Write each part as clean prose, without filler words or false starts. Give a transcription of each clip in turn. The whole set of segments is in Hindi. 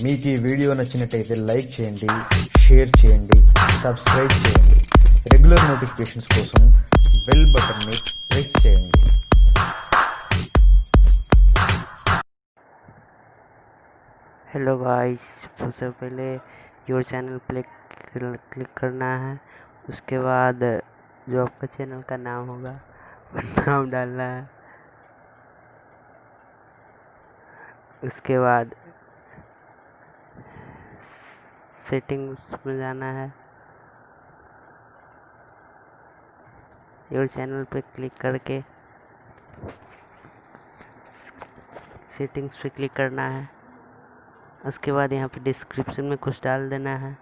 మీకు ఈ వీడియో నచ్చినట్టయితే లైక్ చేయండి, షేర్ చేయండి, సబ్స్క్రైబ్ చేయండి. రెగ్యులర్ నోటిఫికేషన్స్ కోసం బెల్ బటన్ని ప్రెస్ చేయండి. हेलो गाइस, सबसे पहले योर चैनल पे क्लिक करना है। उसके बाद जो आपका चैनल का नाम होगा वो नाम डालना है। उसके बाद सेटिंग्स में जाना है। योर चैनल पे क्लिक करके सेटिंग्स पे क्लिक करना है। उसके बाद यहाँ पे डिस्क्रिप्शन में कुछ डाल देना है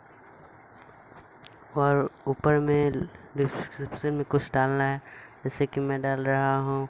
और ऊपर में डिस्क्रिप्शन में कुछ डालना है, जैसे कि मैं डाल रहा हूँ